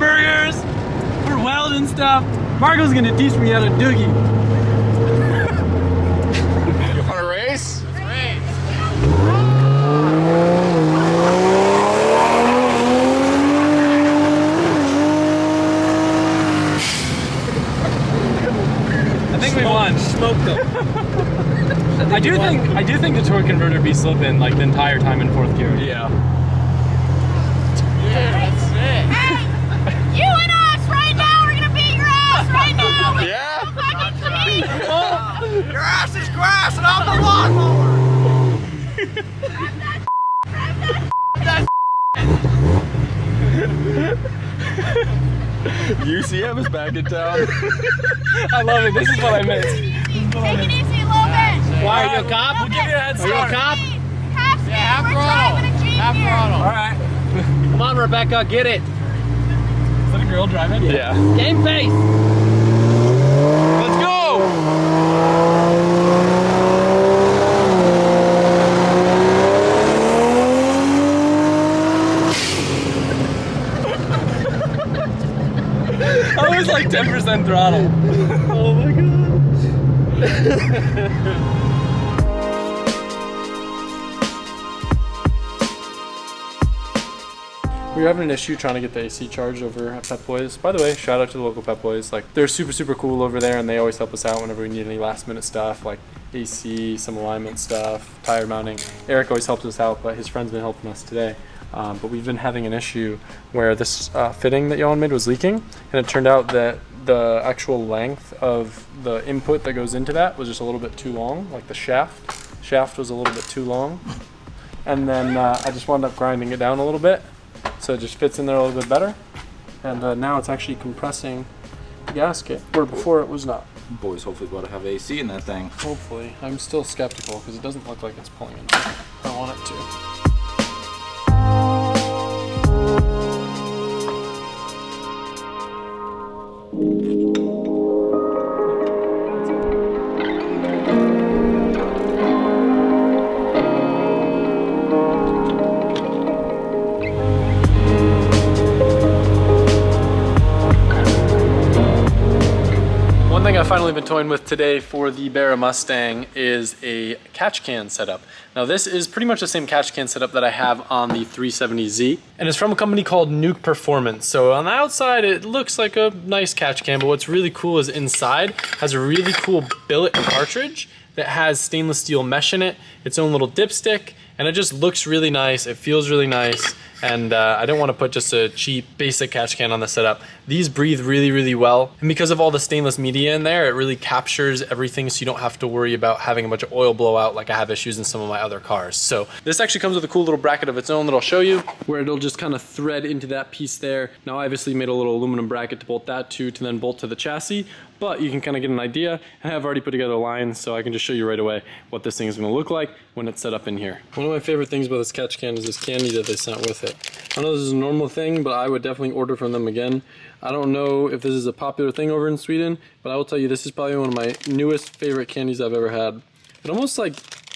burgers, we're welding stuff. Marco's gonna teach me how to doogie. You want to race? I think we won. Smoked them. I do think the torque converter be slipping like the entire time in fourth gear. Yeah. Yeah, that's it. Hey, you and us right now, we're gonna beat your ass right now. Yeah? Fucking cheat. Your ass is grass and I'm the lawnmower. UCM is back in town. I love it. This is what I missed. Take it easy a little bit. Why, are you a cop? We'll give you a head Are you a start. cop? Half speed, half we're throttle. driving a Jeep Half here. throttle. All right. Come on, Rebecca, get it. Is that a girl driving? Yeah. Game face. Let's go! I was like 10% throttle. Oh my god. We were having an issue trying to get the AC charged over at Pep Boys. By the way, shout out to the local Pep Boys. Like, they're super cool over there, and they always help us out whenever we need any last minute stuff, like AC, some alignment stuff, tire mounting. Eric always helps us out, but his friend's been helping us today. But we've been having an issue where this fitting that Johan made was leaking, and it turned out that the actual length of the input that goes into that was just a little bit too long, like the shaft was a little bit too long. And then I just wound up grinding it down a little bit, so it just fits in there a little bit better. And now it's actually compressing the gasket, where before it was not. Boys hopefully got to have AC in that thing. Hopefully. I'm still skeptical because it doesn't look like it's pulling enough. I want it to. One thing I've finally been toying with today for the Barra Mustang is a catch can setup. Now this is pretty much the same catch can setup that I have on the 370Z, and it's from a company called Nuke Performance. So on the outside it looks like a nice catch can, but what's really cool is inside has a really cool billet cartridge that has stainless steel mesh in it, its own little dipstick, and it just looks really nice, it feels really nice, and I didn't want to put just a cheap basic catch can on the setup. These breathe really well, and because of all the stainless media in there, it really captures everything so you don't have to worry about having a bunch of oil blowout like I have issues in some of my other cars. So this actually comes with a cool little bracket of its own that I'll show you, where it'll just kind of thread into that piece there. Now I obviously made a little aluminum bracket to bolt that to then bolt to the chassis, but you can kind of get an idea. I have already put together lines, so I can just show you right away what this thing is going to look like when it's set up in here. One of my favorite things about this catch can is this candy that they sent with it. I know this is a normal thing, but I would definitely order from them again. I don't know if this is a popular thing over in Sweden, but I will tell you this is probably one of my newest favorite candies I've ever had. It almost like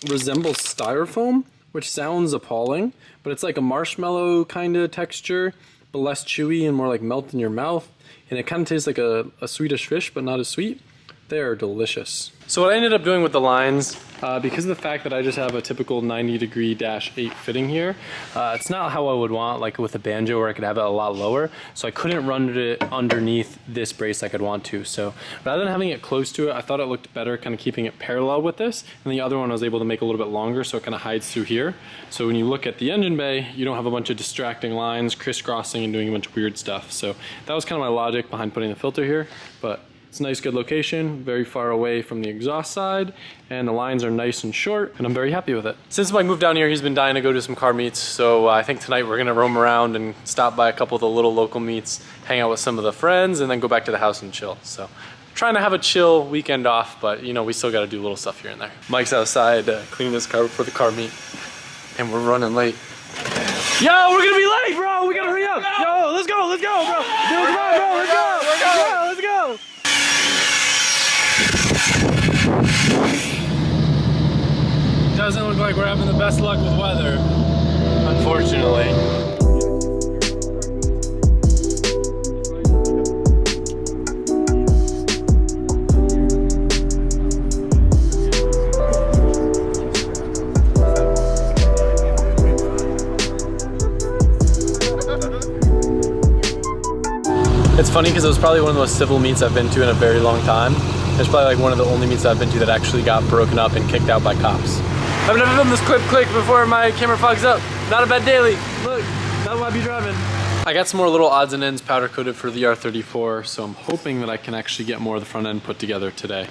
resembles styrofoam, which sounds appalling, but it's like a marshmallow kind of texture, but less chewy and more like melt in your mouth. And it kind of tastes like a Swedish fish, but not as sweet. They are delicious. So what I ended up doing with the lines, because of the fact that I just have a typical 90°-8 fitting here, it's not how I would want, like with a banjo where I could have it a lot lower. So I couldn't run it underneath this brace like I'd want to. So rather than having it close to it, I thought it looked better kind of keeping it parallel with this. And the other one I was able to make a little bit longer so it kind of hides through here. So when you look at the engine bay, you don't have a bunch of distracting lines, crisscrossing and doing a bunch of weird stuff. So that was kind of my logic behind putting the filter here. But it's a nice, good location, very far away from the exhaust side, and the lines are nice and short, and I'm very happy with it. Since Mike moved down here, he's been dying to go to some car meets, so I think tonight we're gonna roam around and stop by a couple of the little local meets, hang out with some of the friends, and then go back to the house and chill. So trying to have a chill weekend off, but you know, we still gotta do little stuff here and there. Mike's outside cleaning his car before the car meet, and we're running late. Yo, we're gonna be late, bro! We gotta hurry up! Yo, let's go, bro! Dude, come on, bro, let's go! Let's go! Doesn't look like we're having the best luck with weather, unfortunately. It's funny because it was probably one of the most civil meets I've been to in a very long time. It's probably like one of the only meets I've been to that actually got broken up and kicked out by cops. I've never filmed this clip quick before my camera fogs up. Not a bad daily. Look, that's why I be driving. I got some more little odds and ends powder coated for the R34, so I'm hoping that I can actually get more of the front end put together today.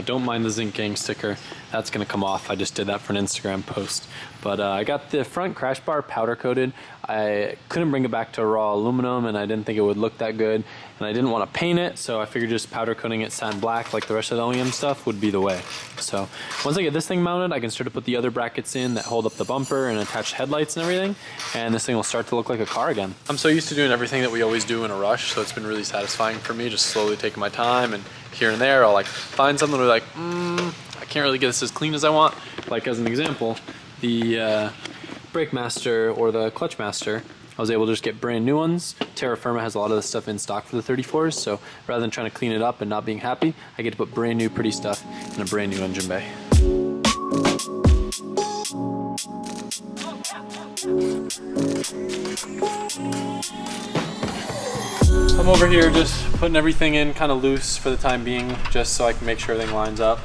Don't mind the Zinc Gang sticker. That's gonna come off. I just did that for an Instagram post. But I got the front crash bar powder coated. I couldn't bring it back to raw aluminum and I didn't think it would look that good. And I didn't want to paint it, so I figured just powder coating it satin black like the rest of the OEM stuff would be the way. So once I get this thing mounted, I can start to put the other brackets in that hold up the bumper and attach headlights and everything. And this thing will start to look like a car again. I'm so used to doing everything that we always do in a rush, so it's been really satisfying for me, just slowly taking my time, and here and there I'll like find something where like, I can't really get this as clean as I want. Like as an example, the brake master or the clutch master, I was able to just get brand new ones. Terra Firma has a lot of this stuff in stock for the 34s, so rather than trying to clean it up and not being happy, I get to put brand new pretty stuff in a brand new engine bay. I'm over here just putting everything in kind of loose for the time being, just so I can make sure everything lines up.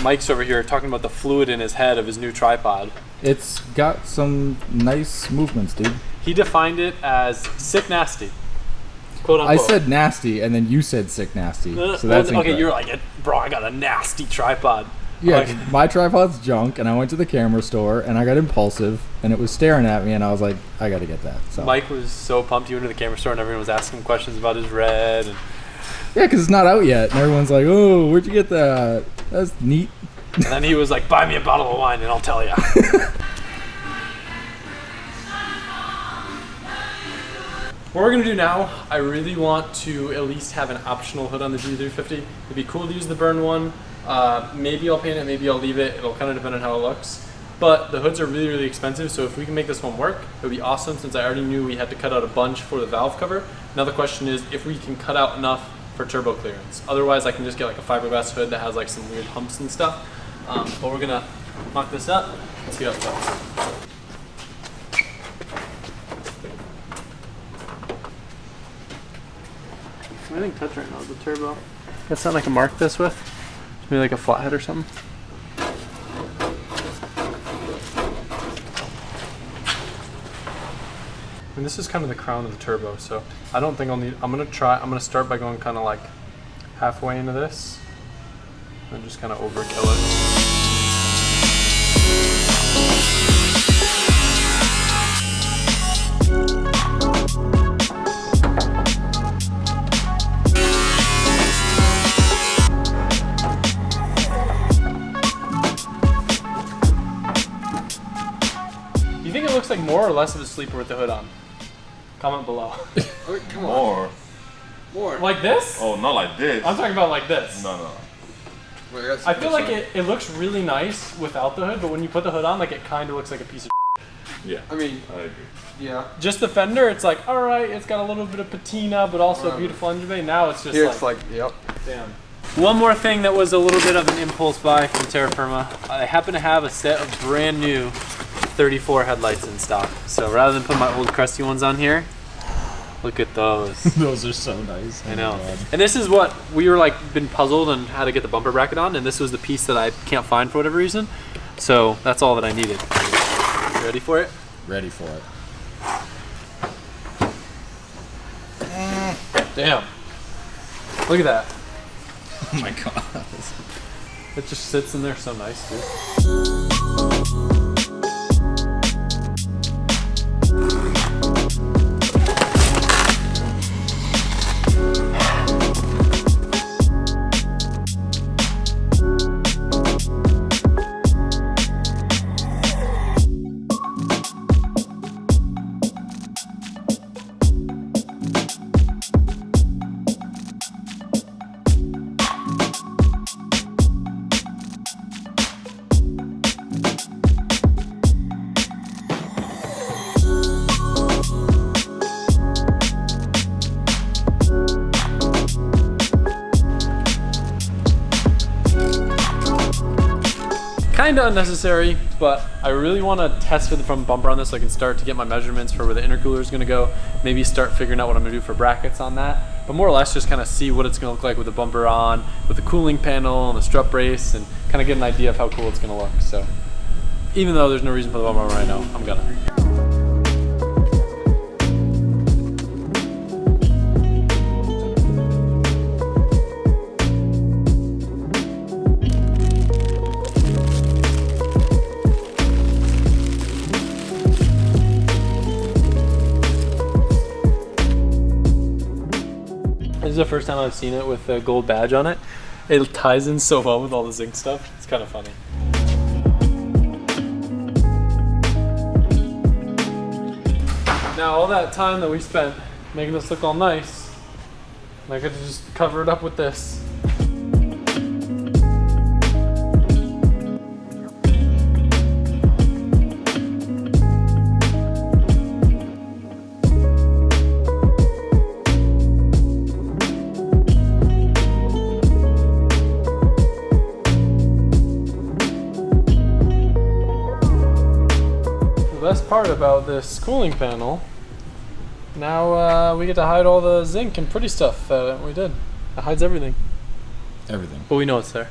Mike's over here talking about the fluid in his head of his new tripod. It's got some nice movements, dude. He defined it as sick nasty, quote unquote. I said nasty, and then you said sick nasty. So that's okay. incorrect. You're like, bro, I got a nasty tripod. Yeah, Like, my tripod's junk, and I went to the camera store, and I got impulsive, and it was staring at me, and I was like, I got to get that. So Mike was so pumped. He went to the camera store, and everyone was asking him questions about his red. And yeah, because it's not out yet, and everyone's like, oh, where'd you get that? That's neat. And then he was like, buy me a bottle of wine and I'll tell you. What we're gonna do now, I really want to at least have an optional hood on the G350. It'd be cool to use the burn one. Maybe I'll paint it, maybe I'll leave it. It'll kind of depend on how it looks. But the hoods are really, really expensive, so if we can make this one work, it would be awesome, since I already knew we had to cut out a bunch for the valve cover. Now the question is if we can cut out enough for turbo clearance. Otherwise, I can just get like a fiberglass hood that has like some weird humps and stuff. But we're gonna mock this up and see how it feels. Anything touch right now is the turbo. Got something I can mark this with? Maybe like a flathead or something? And this is kind of the crown of the turbo, so I don't think I'll need, I'm gonna start by going kind of like halfway into this and just kind of overkill it. You think it looks like more or less of a sleeper with the hood on? Comment below. Oh, come on. More. Like this? Oh, not like this. I'm talking about like this. No. Wait, I feel like it looks really nice without the hood, but when you put the hood on, like it kind of looks like a piece of Yeah. I mean, I agree. yeah. Just the fender, it's like, all right, it's got a little bit of patina, but also a beautiful engine bay. Now it's just Here like, it's like, yep. damn. One more thing that was a little bit of an impulse buy from Terra Firma. I happen to have a set of brand new 34 headlights in stock. So rather than put my old crusty ones on here, look at those. Those are so nice. I know. And this is what we were like been puzzled on how to get the bumper bracket on, and this was the piece that I can't find for whatever reason. So that's all that I needed. You ready for it? Ready for it. Damn. Look at that. Oh my god. It just sits in there so nice, dude. Kinda unnecessary, but I really want to test for the front bumper on this so I can start to get my measurements for where the intercooler is going to go. Maybe start figuring out what I'm going to do for brackets on that. but more or less just kind of see what it's going to look like with the bumper on, with the cooling panel and the strut brace, and kind of get an idea of how cool it's going to look. So even though there's no reason for the bumper on right now, I'm gonna. This is the first time I've seen it with the gold badge on it. It ties in so well with all the zinc stuff. It's kind of funny. Now all that time that we spent making this look all nice, I get to just cover it up with this. The best part about this cooling panel, now we get to hide all the zinc and pretty stuff that we did. It hides everything. Everything. But we know it's there.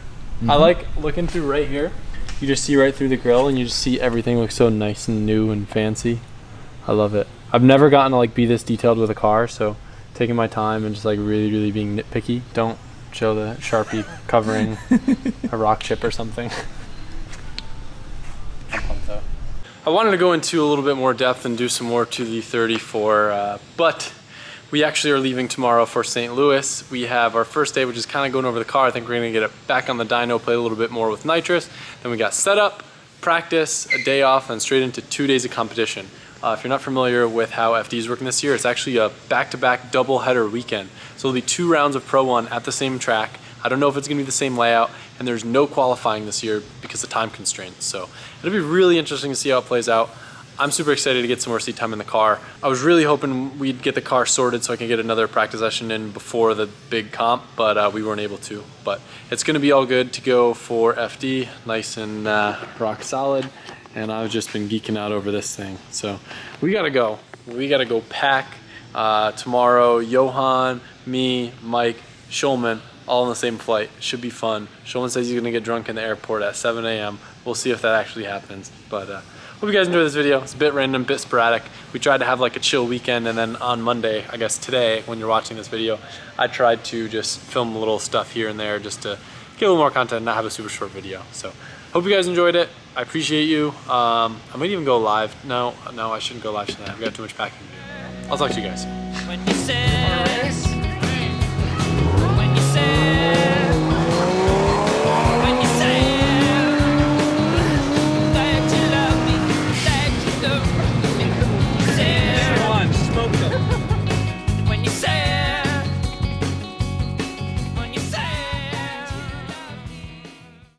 I like looking through right here. You just see right through the grill and you just see everything looks so nice and new and fancy. I love it. I've never gotten to like be this detailed with a car, so taking my time and just like really being nitpicky. Don't show the Sharpie covering a rock chip or something. I'm pumped though. I wanted to go into a little bit more depth and do some more to the 34, but we actually are leaving tomorrow for St. Louis. We have our first day, which is kind of going over the car. I think we're gonna get it back on the dyno, play a little bit more with nitrous. Then we got setup, practice, a day off, and straight into 2 days of competition. If you're not familiar with how FD is working this year, it's actually a back-to-back double header weekend. So there'll be 2 rounds of Pro 1 at the same track. I don't know if it's gonna be the same layout, and there's no qualifying this year because of time constraints. So it'll be really interesting to see how it plays out. I'm super excited to get some more seat time in the car. I was really hoping we'd get the car sorted so I could get another practice session in before the big comp, but we weren't able to. But it's gonna be all good to go for FD, nice and rock solid. And I've just been geeking out over this thing. So we gotta go. We gotta go pack tomorrow. Johan, me, Mike, Schulman, all on the same flight. It should be fun. Schulman says he's gonna get drunk in the airport at 7 a.m. We'll see if that actually happens. But hope you guys enjoy this video. It's a bit random, bit sporadic. We tried to have like a chill weekend, and then on Monday, I guess today, when you're watching this video, I tried to just film a little stuff here and there just to get a little more content and not have a super short video. So hope you guys enjoyed it. I appreciate you. I might even go live. No, I shouldn't go live tonight. I've got too much packing to do. I'll talk to you guys.